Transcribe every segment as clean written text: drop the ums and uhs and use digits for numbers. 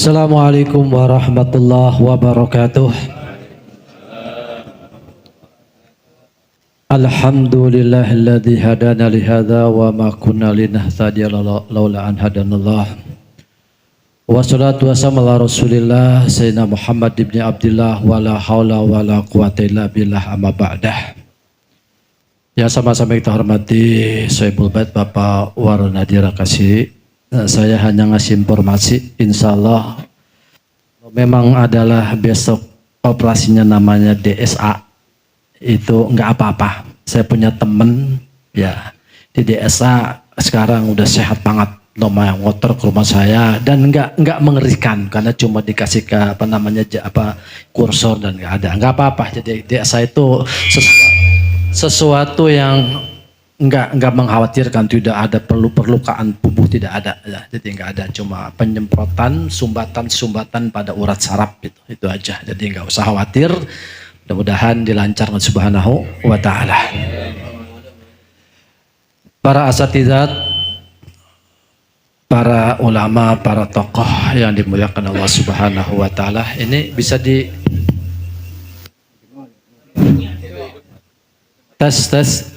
Assalamualaikum warahmatullahi wabarakatuh. Alhamdulillahilladzi hadana li hadza wa ma kunna linahtadiya laula an hadanallah. Wassalatu wassalamu ala Rasulillah sayyidina Muhammad ibn Abdullah wala haula wala quwata illa billah amma ba'dah. Ya sama-sama kita hormati Sohibul Bait Bapak Waronadira Kasih. Saya hanya ngasih informasi, insya Allah memang adalah besok operasinya namanya DSA, itu nggak apa-apa. Saya punya temen ya di DSA sekarang udah sehat banget, lumayan motor ke rumah saya dan nggak mengerikan karena cuma dikasih ke kursor dan nggak apa-apa. Jadi DSA itu sesuatu yang nggak mengkhawatirkan, tidak ada perlukaan tubuh, tidak ada ya. Jadi nggak ada, cuma penyemprotan sumbatan pada urat saraf itu aja. Jadi nggak usah khawatir, mudah-mudahan dilancarkan subhanahu wa ta'ala. Para asatidzat, para ulama, para tokoh yang dimuliakan Allah subhanahu wa ta'ala, ini bisa di tes.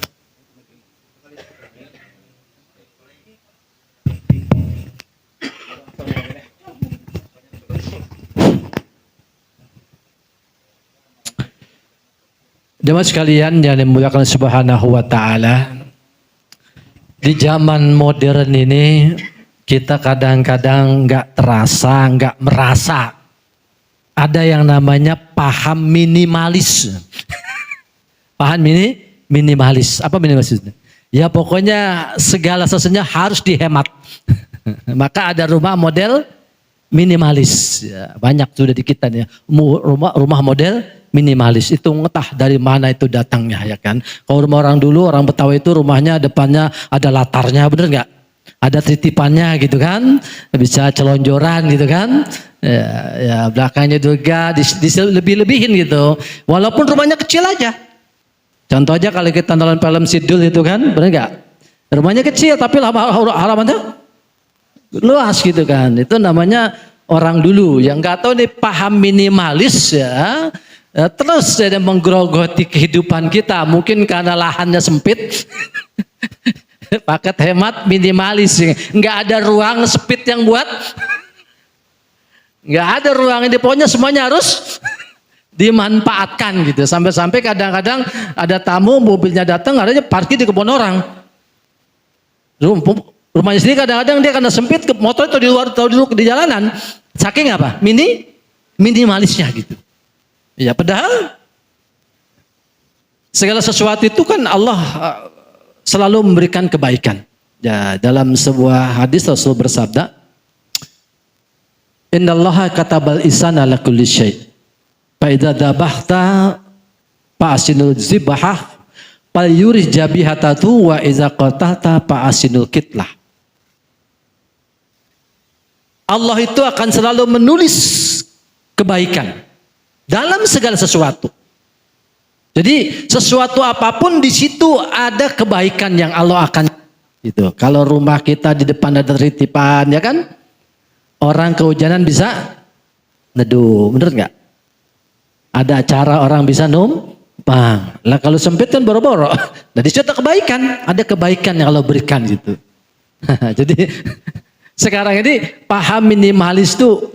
Jemaah sekalian yang dimuliakan subhanahu wa ta'ala, di zaman modern ini kita kadang-kadang nggak terasa, nggak merasa ada yang namanya paham minimalis. Paham minimalis. Apa minimalis? Ya pokoknya segala sesuatunya harus dihemat. Maka ada rumah model minimalis. Ya, banyak sudah di kita nih. Rumah model minimalis itu entah dari mana itu datangnya ya kan. Kalau rumah orang dulu, orang Betawi itu rumahnya depannya ada latarnya, bener nggak? Ada titipannya gitu kan, bisa celonjoran gitu kan. Ya belakangnya juga lebih-lebihin gitu. Walaupun rumahnya kecil aja. Contoh aja kalau kita nonton film Sidul itu kan, bener nggak? Rumahnya kecil tapi halamannya luas gitu kan. Itu namanya orang dulu yang nggak tahu nih paham minimalis ya. Terus ada menggerogoti kehidupan kita, mungkin karena lahannya sempit. Paket hemat minimalis, nggak ada ruang sempit yang buat, nggak ada ruang ini, pokoknya semuanya harus dimanfaatkan gitu. Sampai-sampai kadang-kadang ada tamu, mobilnya datang, adanya parkir di kebun orang. Rumahnya sendiri kadang-kadang dia karena sempit, motor itu di luar atau di jalanan. Saking apa? Minimalisnya gitu. Ya padahal segala sesuatu itu kan Allah selalu memberikan kebaikan. Ya, dalam sebuah hadis Rasul bersabda, "Innallaha katabal ihsana ala kulli syai'. Fa idza dabahta fa asinul zibahah fal yurih jabihatatu wa idza qatata fa asinul kitlah." Allah itu akan selalu menulis kebaikan dalam segala sesuatu. Jadi sesuatu apapun di situ ada kebaikan yang Allah akan itu. Kalau rumah kita di depan ada titipan ya kan, orang kehujanan bisa neduh, bener nggak? Ada acara orang bisa numpang. Lah kalau sempit kan boro-boro. Nah di situ ada kebaikan yang Allah berikan gitu. Jadi sekarang ini paham minimalis itu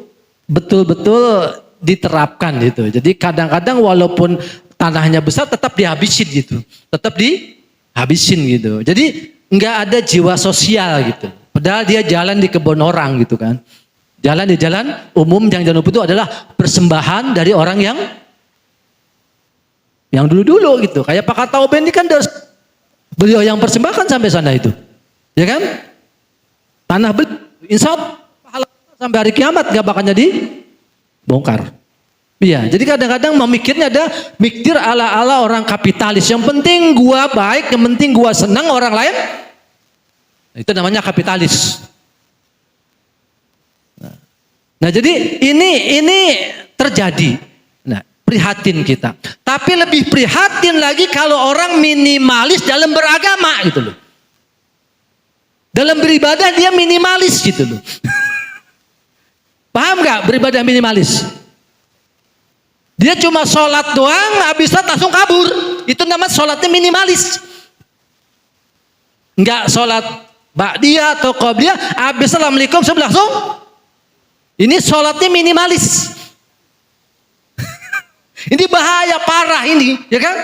betul-betul diterapkan gitu. Jadi kadang-kadang walaupun tanahnya besar tetap dihabisin gitu. Tetap dihabisin gitu. Jadi nggak ada jiwa sosial gitu. Padahal dia jalan di kebun orang gitu kan. Jalan di jalan umum, yang jalan umum itu adalah persembahan dari orang yang dulu-dulu gitu. Kayak Pak Katauben ini kan beliau yang persembahkan sampai sana itu. Ya kan? Tanah beliau, insya Allah pahala sampai hari kiamat gak bakal jadi bongkar. Iya, jadi kadang-kadang memikirnya mikir ala-ala orang kapitalis. Yang penting gua baik, yang penting gua senang, orang lain. Itu namanya kapitalis. Nah, jadi ini terjadi. Nah, prihatin kita. Tapi lebih prihatin lagi kalau orang minimalis dalam beragama gitu loh. Dalam beribadah dia minimalis gitu loh. Paham nggak beribadah minimalis? Dia cuma sholat doang, habis sholat langsung kabur. Itu namanya sholatnya minimalis. Nggak sholat ba'diyah atau qobliyah, habis assalamualaikum langsung. Ini sholatnya minimalis. Ini bahaya parah ini, ya kan?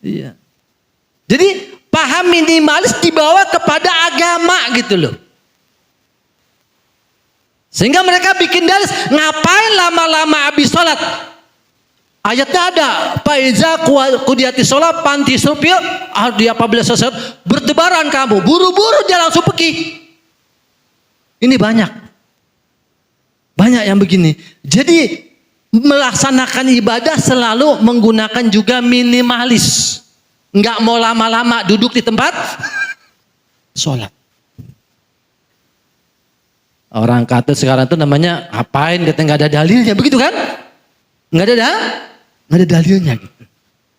Iya. Jadi paham minimalis dibawa kepada agama gitu loh. Sehingga mereka bikin dalil, ngapain lama-lama habis sholat? Ayatnya ada, Faiza qudiyati sholat panti supil, dia apabila selesai bertebaran kamu, buru-buru dia langsung pergi. Ini banyak yang begini. Jadi melaksanakan ibadah selalu menggunakan juga minimalis, nggak mau lama-lama duduk di tempat sholat. Orang kata sekarang itu namanya apain, kata nggak ada dalilnya, begitu kan? Nggak ada dalilnya gitu.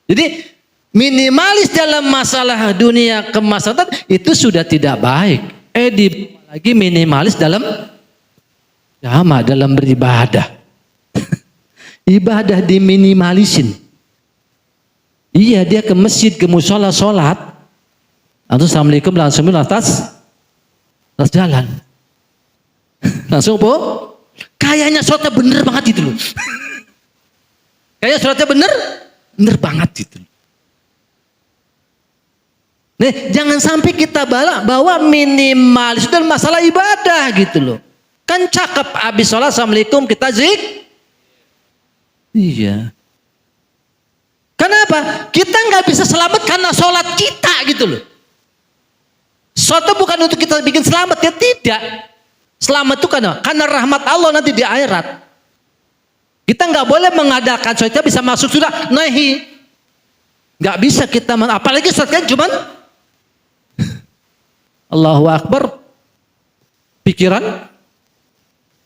Jadi minimalis dalam masalah dunia kemaslahatan itu sudah tidak baik. Lagi minimalis dalam dalam beribadah. Ibadah diminimalisin. Iya, dia ke masjid, ke musola sholat, atau assalamualaikum langsung atas jalan. Langsung po, kayaknya sholatnya bener banget gitu loh. Kayaknya sholatnya bener banget gitu. Nih, jangan sampai kita bawa minimalis dalam masalah ibadah gitu loh. Kan cakep habis sholat assalamualaikum kita Iya. Kenapa? Kita nggak bisa selamat karena sholat kita gitu loh. Sholat bukan untuk kita bikin selamat, ya tidak. Selamat itu karena rahmat Allah nanti di akhirat. Kita nggak boleh mengadakan sholat kita bisa masuk surga, nahi. Nggak bisa kita, apalagi sholat kan cuman Allahu Akbar, pikiran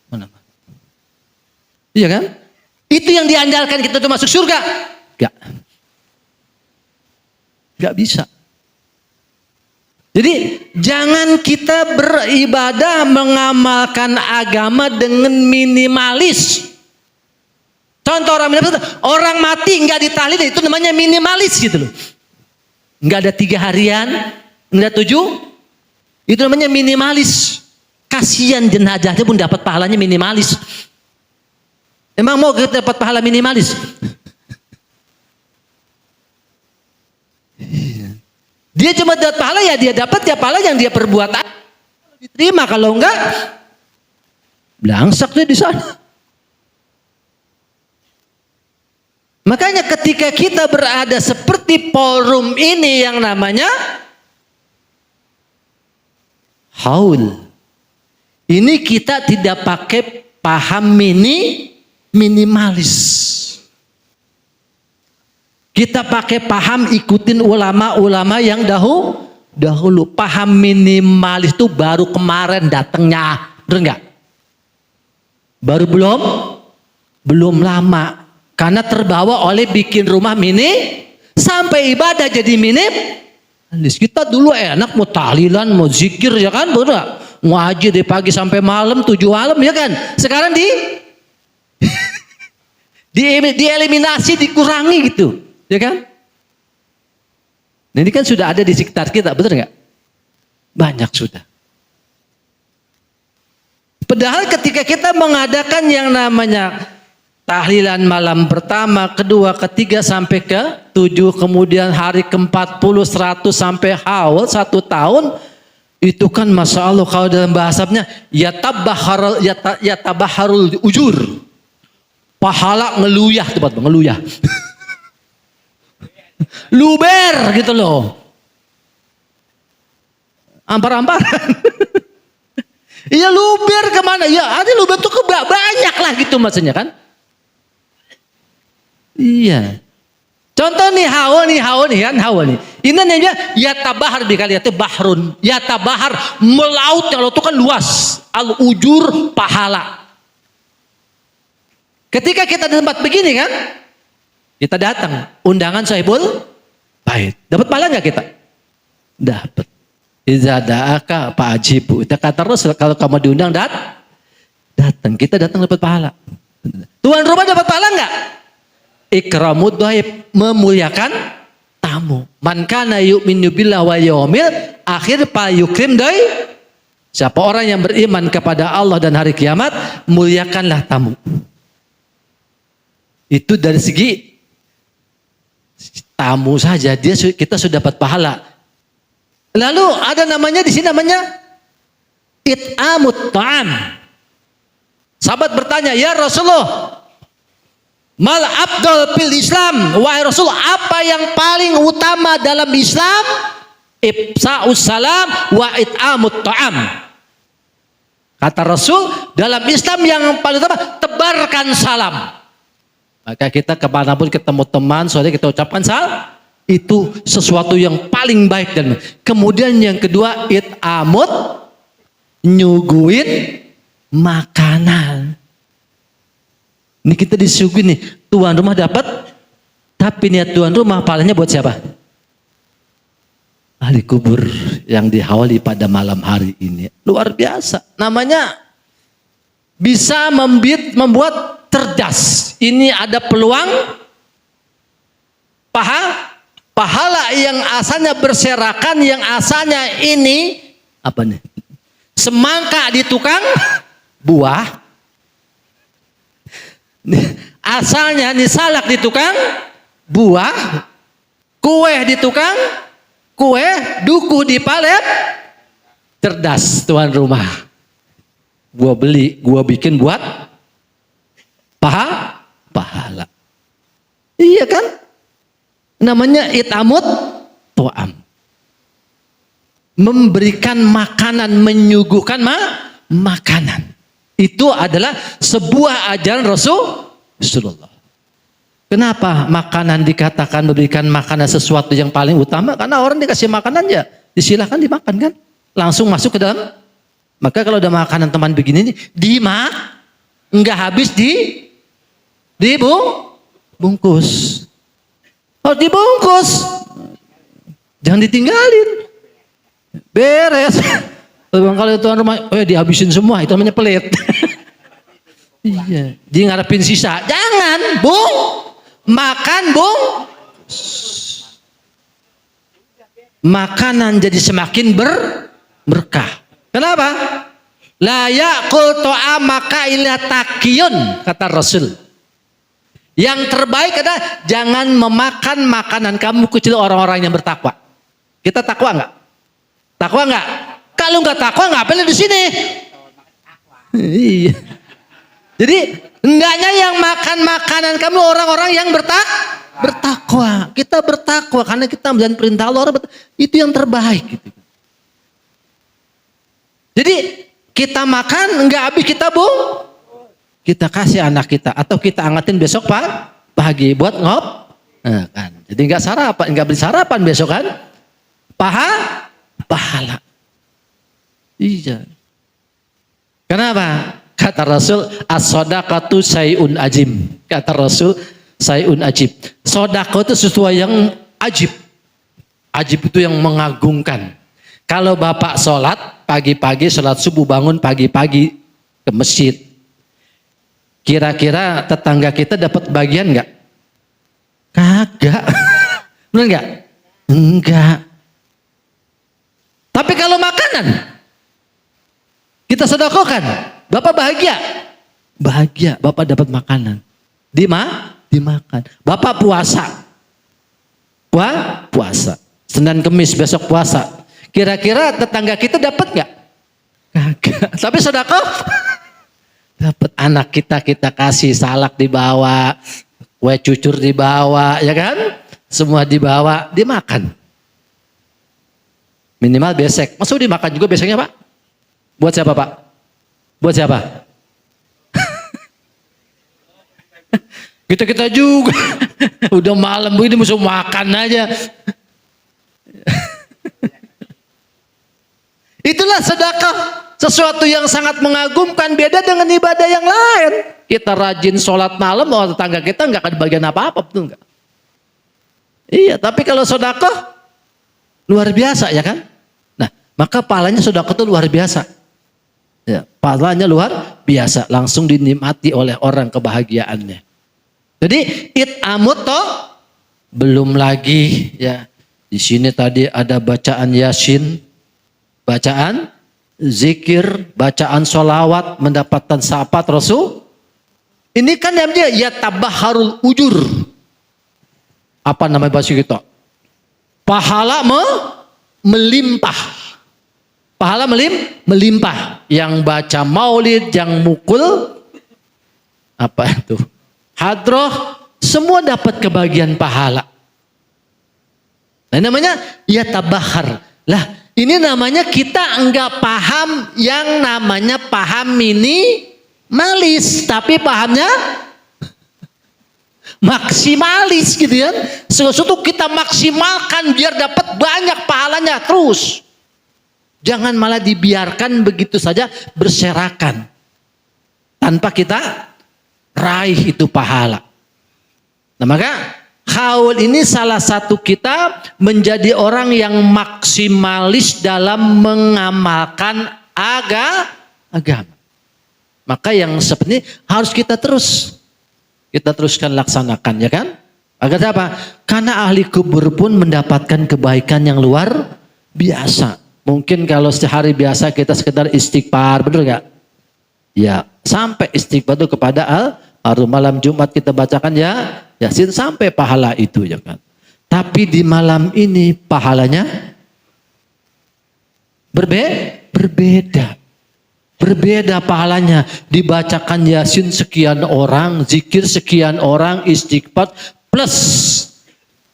mana? Iya kan? Itu yang diandalkan kita untuk masuk surga. Nggak bisa. Jadi jangan kita beribadah mengamalkan agama dengan minimalis. Contoh orang mati nggak ditahlil, itu namanya minimalis gitu loh. Nggak ada 3 harian, nggak ada 7, itu namanya minimalis. Kasihan jenazahnya pun dapat pahalanya minimalis. Emang mau kita dapat pahala minimalis? Dia cuma dapat pahala, ya dia dapat ya pahala yang dia perbuat, diterima. Kalau enggak, belangsak dia di sana. Makanya ketika kita berada seperti forum ini yang namanya haul, ini kita tidak pakai paham minimalis. Kita pakai paham ikutin ulama-ulama yang dahulu. Paham minimalis itu baru kemarin datangnya, bener nggak? Baru belum lama. Karena terbawa oleh bikin rumah sampai ibadah jadi minimalis. Kita dulu enak mau tahlilan, mau zikir, ya kan? Bener, ngaji dari pagi sampai malam, 7 malam, ya kan? Sekarang dieliminasi, dikurangi gitu. Ya kan? Nah, ini kan sudah ada di sekitar kita, betul nggak? Banyak sudah. Padahal ketika kita mengadakan yang namanya tahlilan malam pertama, kedua, ketiga sampai ke-7, kemudian hari ke-40, 100 sampai haul 1 tahun, itu kan masya Allah kalau dalam bahasanya yatabaharul ujur, pahala ngeluyah, tepat ngeluyah. Luber gitu loh, ampar-amparan. Iya, luber kemana? Ya ada luber tuh banyak lah gitu maksudnya kan. Iya. Contoh nih haul nih. Ini namanya yatabahar dikali itu bahrun. Yatabahar melaut, kalau itu kan luas. Al ujur pahala. Ketika kita di tempat begini kan, kita datang, undangan sahibul bait. Dapat pahala nggak kita? Dapat. Iza da'aka fa'ajibu. Itu kata Rasul, kalau kamu diundang datang. Kita datang dapat pahala. Tuan rumah dapat pahala enggak? Ikramud dhaif, memuliakan tamu. Man kana yu'minu billahi wal yaumil akhir fa yukrim dhaif. Siapa orang yang beriman kepada Allah dan hari kiamat, muliakanlah tamu. Itu dari segi tamu saja kita sudah dapat pahala. Lalu ada namanya di sini namanya it'amut ta'am. Sahabat bertanya, "Ya Rasulullah, mal afdal fil Islam?" Wahai Rasul, apa yang paling utama dalam Islam? Ifsa'us salam wa it'amut ta'am. Kata Rasul, dalam Islam yang paling utama tebarkan salam. Maka kita kemanapun ketemu teman, saudara kita ucapkan salam. Itu sesuatu yang paling baik. Dan kemudian yang kedua, it'amut, nyuguin makanan. Ini kita disuguhin nih, tuan rumah dapat, tapi niat tuan rumah pahalanya buat siapa? Ahli kubur yang dihawali pada malam hari ini. Luar biasa. Namanya bisa membuat cerdas. Ini ada peluang pahala yang asalnya berserakan, yang asalnya ini apa nih? Semangka di tukang buah. Asalnya nih salak di tukang buah, kue di tukang kue, duku di palet. Cerdas tuan rumah. Gua beli, gua bikin buat pahala. Iya kan? Namanya it'amut ta'am. Memberikan makanan, menyuguhkan makanan. Itu adalah sebuah ajaran Rasulullah. Kenapa makanan dikatakan memberikan makanan sesuatu yang paling utama? Karena orang dikasih makanan ya disilahkan dimakan kan. Langsung masuk ke dalam. Maka kalau ada makanan teman begini enggak habis dibungkus. Harus dibungkus. Jangan ditinggalin. Beres. Kalau tuan rumah, dihabisin semua. Itu namanya pelit. Iya. Dia ngarepin sisa. Jangan, makan, makanan jadi semakin berkah. Kenapa? La ya'kul ta'amaka illa taqiyun, kata Rasul. Yang terbaik adalah jangan memakan makanan kamu kecuali orang-orang yang bertakwa. Kita takwa enggak? Takwa enggak? Kalau enggak takwa ngapain di sini? Iya. Jadi hendaknya yang makan makanan kamu orang-orang yang bertakwa. Kita bertakwa karena kita menjalankan perintah Allah. Itu yang terbaik. Gitu. Jadi kita makan enggak habis kita kita kasih anak kita atau kita angetin besok pagi buat kan. Jadi enggak beli sarapan besok kan? Pahala. Iya. Kenapa? Kata Rasul, as-shadaqatu syai'un ajib. Kata Rasul, syai'un ajib. Sedekah itu sesuatu yang ajib. Ajib itu yang mengagumkan. Kalau bapak sholat pagi-pagi, sholat subuh bangun pagi-pagi ke masjid. Kira-kira tetangga kita dapat bagian enggak? Kagak. Benar enggak? Enggak. Tapi kalau makanan kita sedekahkan, bapak bahagia. Bahagia, bapak dapat makanan. Dimakan. Bapak puasa. Puasa. Senin Kemis besok puasa. Kira-kira tetangga kita dapat enggak? Kagak. Tapi sedekah dapat. Anak kita kasih salak dibawa, kue cucur dibawa, ya kan? Semua dibawa, dimakan. Minimal besek. Masa dimakan juga beseknya Pak? Buat siapa Pak? Buat siapa? Kita juga. Udah malam begini mesti makan aja. Itulah sedekah. Sesuatu yang sangat mengagumkan, beda dengan ibadah yang lain. Kita rajin sholat malam, tetangga kita nggak akan bagian apa-apa, betul nggak? Iya, tapi kalau sedekah luar biasa ya kan? Nah, maka pahalanya sedekah itu luar biasa. Ya, pahalanya luar biasa, langsung dinikmati oleh orang kebahagiaannya. Jadi it'amut toh, belum lagi ya. Di sini tadi ada bacaan Yasin, bacaan zikir, bacaan sholawat, mendapatkan syafaat Rasul. Ini kan namanya yatabahharul ujur. Apa namanya bahasa kita? Pahala melimpah. Pahala melimpah. Yang baca maulid, yang mukul, apa itu? Hadroh, semua dapat kebagian pahala. Nah, namanya yatabahhar. Lah, ini namanya kita enggak paham yang namanya paham minimalis, tapi pahamnya maksimalis gitu kan. Sesuatu kita maksimalkan biar dapat banyak pahalanya terus. Jangan malah dibiarkan begitu saja berserakan tanpa kita raih itu pahala. Nah, maka haul ini salah satu kita menjadi orang yang maksimalis dalam mengamalkan agama. Maka yang seperti ini harus kita teruskan laksanakan, ya kan? Agar apa? Karena ahli kubur pun mendapatkan kebaikan yang luar biasa. Mungkin kalau sehari biasa kita sekedar istighfar, benar gak? Ya, sampai istighfar itu kepada malam Jumat kita bacakan ya Yasin sampai pahala itu, ya kan? Tapi di malam ini pahalanya berbeda. Berbeda pahalanya. Dibacakan Yasin sekian orang, zikir sekian orang, istighfar plus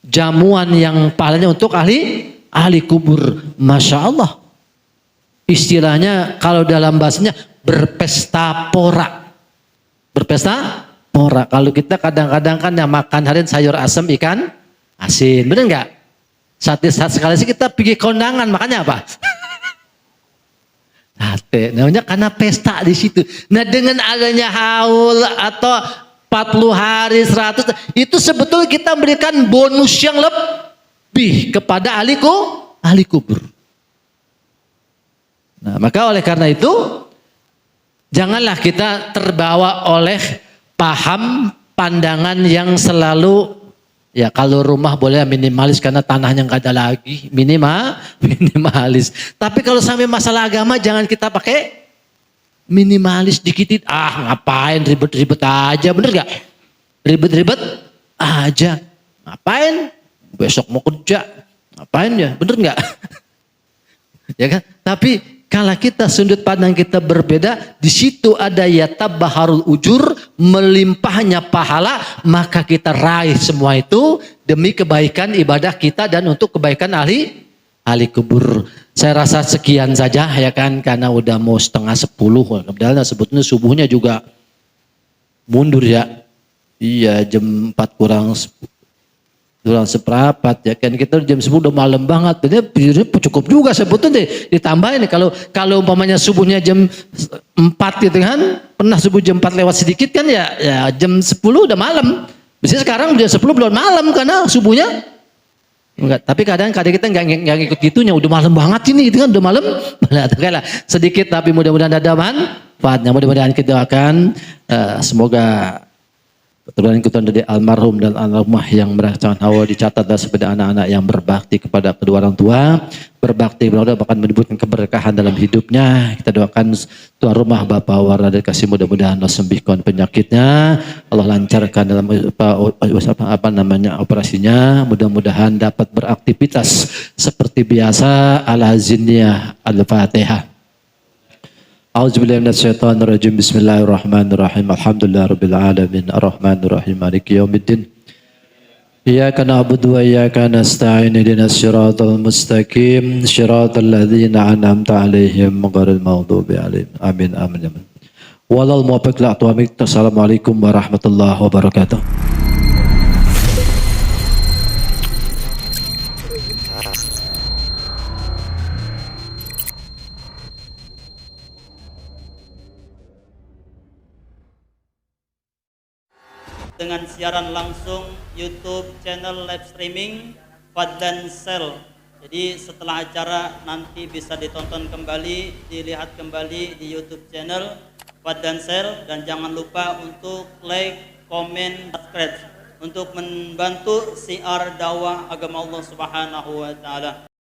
jamuan yang pahalanya untuk ahli kubur. Masya Allah. Istilahnya kalau dalam bahasanya berpesta pora. Berpesta pora. Kalau kita kadang-kadang kan yang makan harian sayur asam ikan asin. Benar nggak? Saat sekali sih kita pergi kondangan. Makanya apa? Sate. Namanya karena pesta di situ. Nah, dengan adanya haul atau 40 hari 100 itu sebetulnya kita memberikan bonus yang lebih kepada ahli kubur. Nah, maka oleh karena itu janganlah kita terbawa oleh paham pandangan yang selalu ya kalau rumah boleh minimalis karena tanahnya nggak ada lagi, minimalis. Tapi kalau sampai masalah agama jangan kita pakai minimalis dikitin. Ngapain ribet-ribet aja, bener gak? Ribet-ribet aja. Ngapain? Besok mau kerja. Ngapain ya? Bener gak? Ya kan? Tapi kalau kita sudut pandang kita berbeda, di situ ada yatabahharul ujur, melimpahnya pahala, maka kita raih semua itu demi kebaikan ibadah kita dan untuk kebaikan ahli kubur. Saya rasa sekian saja ya kan, karena udah mau 9:30. Padahal sebetulnya subuhnya juga mundur ya. Iya, jam 4 kurang seperempat ya kan, kita jam 10 udah malam banget. Jadi cukup juga sebetulnya ditambahin nih kalau umpamanya subuhnya jam 4 gitu kan, pernah subuh jam 4 lewat sedikit kan ya jam 10 udah malam. Biasanya sekarang jam 10 belum malam karena subuhnya enggak. Tapi kadang kita enggak ngikut gitunya, udah malam banget ini gitu kan, udah malam. Nah, sedikit tapi mudah-mudahan ada manfaatnya. Mudah-mudahan kita akan semoga keturunan dari almarhum dan almarhumah yang merasakan hawa dicatat dan sebagai anak-anak yang berbakti kepada kedua orang tua, berbakti mudah-mudahan akan menyebutkan keberkahan dalam hidupnya. Kita doakan tuan rumah Bapak Warna dan kasih mudah-mudahan Allah sembuhkan penyakitnya, Allah lancarkan dalam operasinya, mudah-mudahan dapat beraktivitas seperti biasa. Al-Haziniyah Al-Fatihah. A'udzubillahi minasyaitonirrajim. Bismillahirrahmanirrahim. Alhamdulillahirabbil alamin. Arrahmanirrahim. Maliki yaumiddin. Iyyaka na'budu wa iyyaka nasta'in. Ihdinas siratal mustaqim. Shiratal ladzina an'amta 'alaihim ghairil maghdubi 'alaihim. Amin amin amin. Walal muwaffiq li aqwamit. Assalamualaikum warahmatullahi wabarakatuh. Dengan siaran langsung YouTube channel live streaming Fadlan Sel Jadi setelah acara nanti bisa ditonton kembali, dilihat kembali di YouTube channel Fuad dan Sel, dan jangan lupa untuk like, komen, subscribe untuk membantu siar dakwah agama Allah Subhanahu wa taala.